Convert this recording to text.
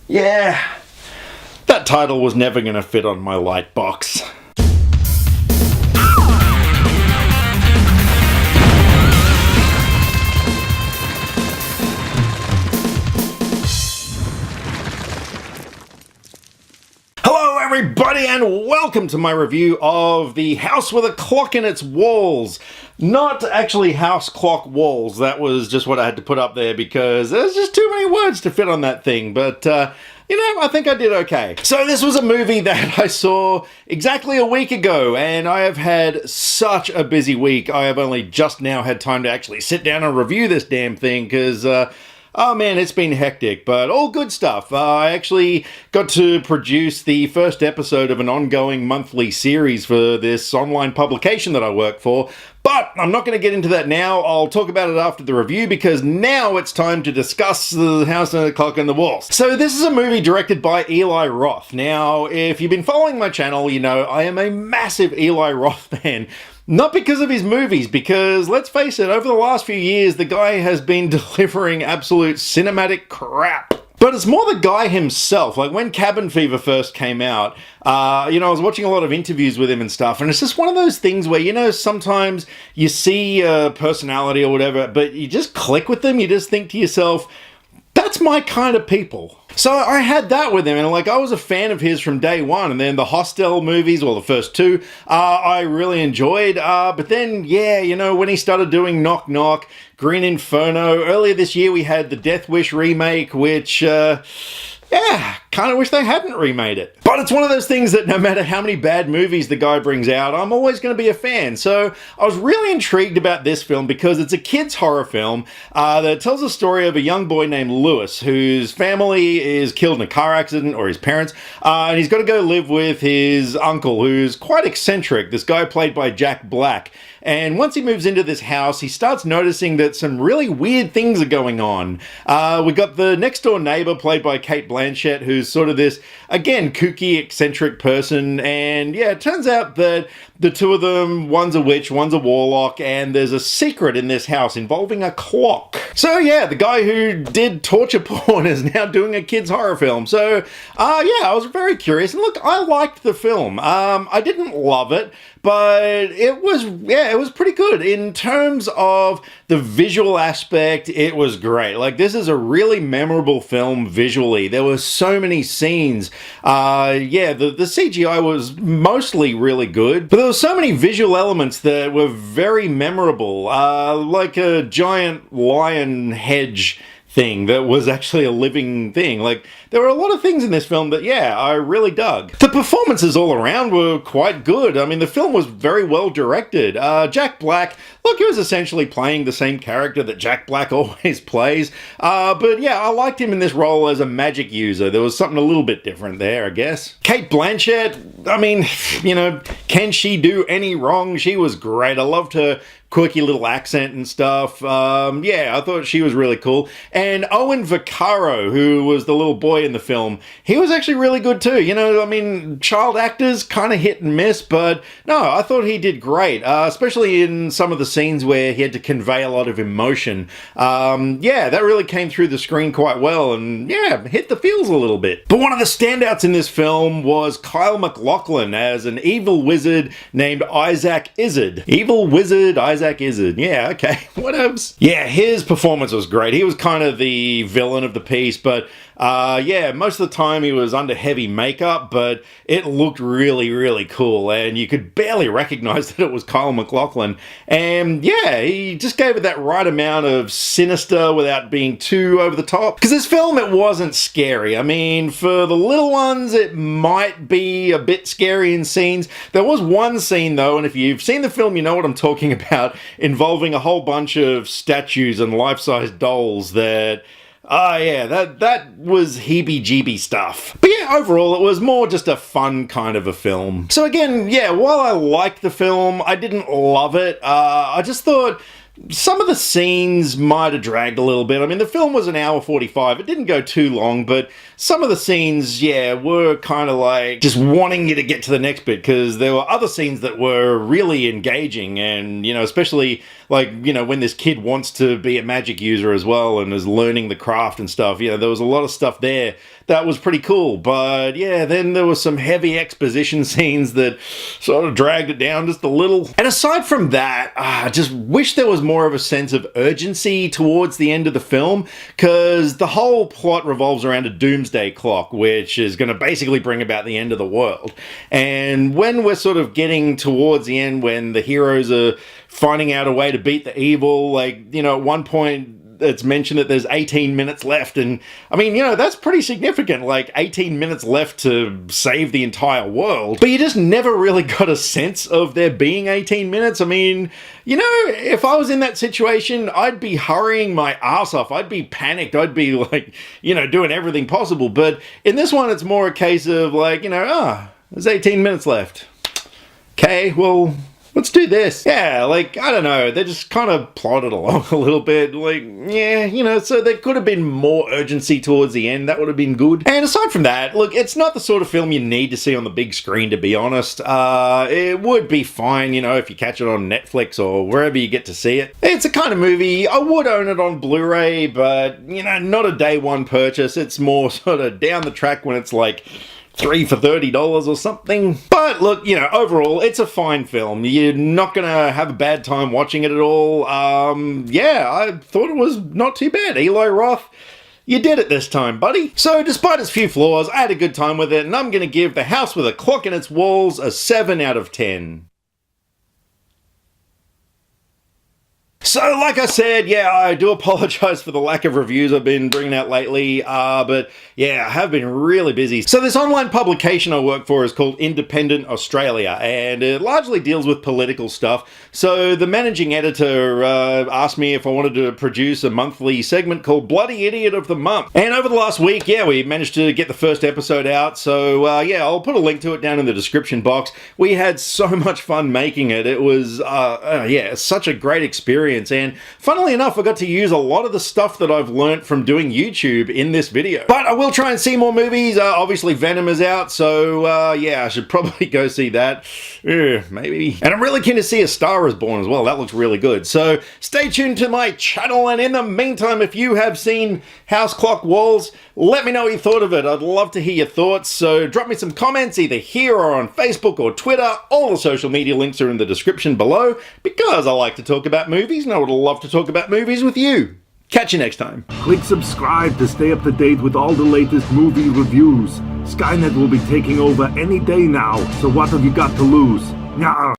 Yeah, that title was never going to fit on my light box. Hello everybody and welcome to my review of The House with a Clock in Its Walls. Not actually house clock walls, that was just what I had to put up there because there's just too many words to fit on that thing, but you know, I think I did okay. So this was a movie that I saw exactly a week ago, and I have had such a busy week. I have only just now had time to actually sit down and review this damn thing because oh man, it's been hectic, but all good stuff. I actually got to produce the first episode of an ongoing monthly series for this online publication that I work for, but I'm not going to get into that now. I'll talk about it after the review because now it's time to discuss The House and the Clock on the Walls. So this is a movie directed by Eli Roth. Now, if you've been following my channel, you know I am a massive Eli Roth fan. Not because of his movies, because let's face it, over the last few years, the guy has been delivering absolute cinematic crap. But it's more the guy himself. Like when Cabin Fever first came out, you know, I was watching a lot of interviews with him and stuff, and it's just one of those things where, you know, sometimes you see a personality or whatever, but you just click with them, you just think to yourself, that's my kind of people. So I had that with him, and like I was a fan of his from day one, and then the Hostel movies, well, the first two, I really enjoyed, but then, yeah, you know, when he started doing Knock Knock, Green Inferno, earlier this year we had the Death Wish remake, which, yeah, kind of wish they hadn't remade it. But it's one of those things that no matter how many bad movies the guy brings out, I'm always going to be a fan. So I was really intrigued about this film because it's a kid's horror film that tells the story of a young boy named Lewis whose family is killed in a car accident, or his parents, and he's got to go live with his uncle who's quite eccentric, this guy played by Jack Black. And once he moves into this house, he starts noticing that some really weird things are going on. We got the next door neighbor played by Cate Blanchett, who's sort of this, again, kooky, eccentric person. And yeah, it turns out that the two of them, one's a witch, one's a warlock, and there's a secret in this house involving a clock. So yeah, the guy who did torture porn is now doing a kid's horror film. So yeah, I was very curious. And look, I liked the film. I didn't love it, but it was, yeah, it was pretty good. In terms of the visual aspect, it was great. Like, this is a really memorable film visually. There were so many scenes. Yeah, the CGI was mostly really good, but there were so many visual elements that were very memorable. Like a giant lion hedge thing that was actually a living thing. Like, there were a lot of things in this film that, yeah, I really dug. The performances all around were quite good. I mean, the film was very well directed. Jack Black, look, he was essentially playing the same character that Jack Black always plays. But yeah, I liked him in this role as a magic user. There was something a little bit different there, I guess. Cate Blanchett, I mean, you know, can she do any wrong? She was great. I loved her quirky little accent and stuff. Yeah, I thought she was really cool. And Owen Vaccaro, who was the little boy in the film, he was actually really good too. You know, I mean, child actors kind of hit and miss, but no, I thought he did great, especially in some of the scenes where he had to convey a lot of emotion. Yeah, that really came through the screen quite well, and yeah, hit the feels a little bit. But one of the standouts in this film was Kyle MacLachlan as an evil wizard named Isaac Izzard. Evil wizard Isaac Izzard. Yeah, okay, whatevs. Yeah, his performance was great. He was kind of the villain of the piece, but yeah, most of the time he was under heavy makeup, but it looked really, really cool, and you could barely recognize that it was Kyle MacLachlan. And yeah, he just gave it that right amount of sinister without being too over the top. Because this film, it wasn't scary. I mean, for the little ones, it might be a bit scary in scenes. There was one scene, though, and if you've seen the film, you know what I'm talking about, involving a whole bunch of statues and life-size dolls that... yeah, that was heebie-jeebie stuff. But yeah, overall, it was more just a fun kind of a film. So again, yeah, while I liked the film, I didn't love it. I just thought some of the scenes might have dragged a little bit. I mean, the film was an hour 45. It didn't go too long, but some of the scenes, yeah, were kind of like just wanting you to get to the next bit, because there were other scenes that were really engaging, and, you know, especially like, you know, when this kid wants to be a magic user as well and is learning the craft and stuff. You know, there was a lot of stuff there that was pretty cool. But yeah, then there was some heavy exposition scenes that sort of dragged it down just a little. And aside from that, I just wish there was more of a sense of urgency towards the end of the film, because the whole plot revolves around a doomsday clock, which is going to basically bring about the end of the world. And when we're sort of getting towards the end, when the heroes are finding out a way to beat the evil, like, you know, at one point it's mentioned that there's 18 minutes left, and I mean, you know, that's pretty significant, like 18 minutes left to save the entire world. But you just never really got a sense of there being 18 minutes. I mean, you know, if I was in that situation, I'd be hurrying my ass off. I'd be panicked. I'd be like, you know, doing everything possible. But in this one, it's more a case of like, you know, there's 18 minutes left. Okay, well, let's do this. Yeah, like, I don't know, they just kind of plodded along a little bit, like, yeah, you know, so there could have been more urgency towards the end. That would have been good. And aside from that, look, it's not the sort of film you need to see on the big screen, to be honest. It would be fine, you know, if you catch it on Netflix or wherever you get to see it. It's a kind of movie, I would own it on Blu-ray, but, you know, not a day one purchase. It's more sort of down the track when it's like 3 for $30 or something. But look, you know, overall, it's a fine film. You're not gonna have a bad time watching it at all. Yeah, I thought it was not too bad. Eli Roth, you did it this time, buddy. So despite its few flaws, I had a good time with it, and I'm gonna give The House with a Clock in Its Walls a 7 out of 10. So, like I said, yeah, I do apologize for the lack of reviews I've been bringing out lately, but yeah, I have been really busy. So this online publication I work for is called Independent Australia, and it largely deals with political stuff. So the managing editor asked me if I wanted to produce a monthly segment called Bloody Idiot of the Month. And over the last week, yeah, we managed to get the first episode out, so yeah, I'll put a link to it down in the description box. We had so much fun making it. It was, yeah, such a great experience. And funnily enough, I got to use a lot of the stuff that I've learnt from doing YouTube in this video. But I will try and see more movies. Obviously Venom is out, so yeah, I should probably go see that. Maybe. And I'm really keen to see A Star Is Born as well. That looks really good. So stay tuned to my channel, and in the meantime, if you have seen House Clock Walls, let me know what you thought of it. I'd love to hear your thoughts, so drop me some comments either here or on Facebook or Twitter. All the social media links are in the description below, because I like to talk about movies and I would love to talk about movies with you. Catch you next time. Click subscribe to stay up to date with all the latest movie reviews. Skynet will be taking over any day now, so what have you got to lose? Nyah.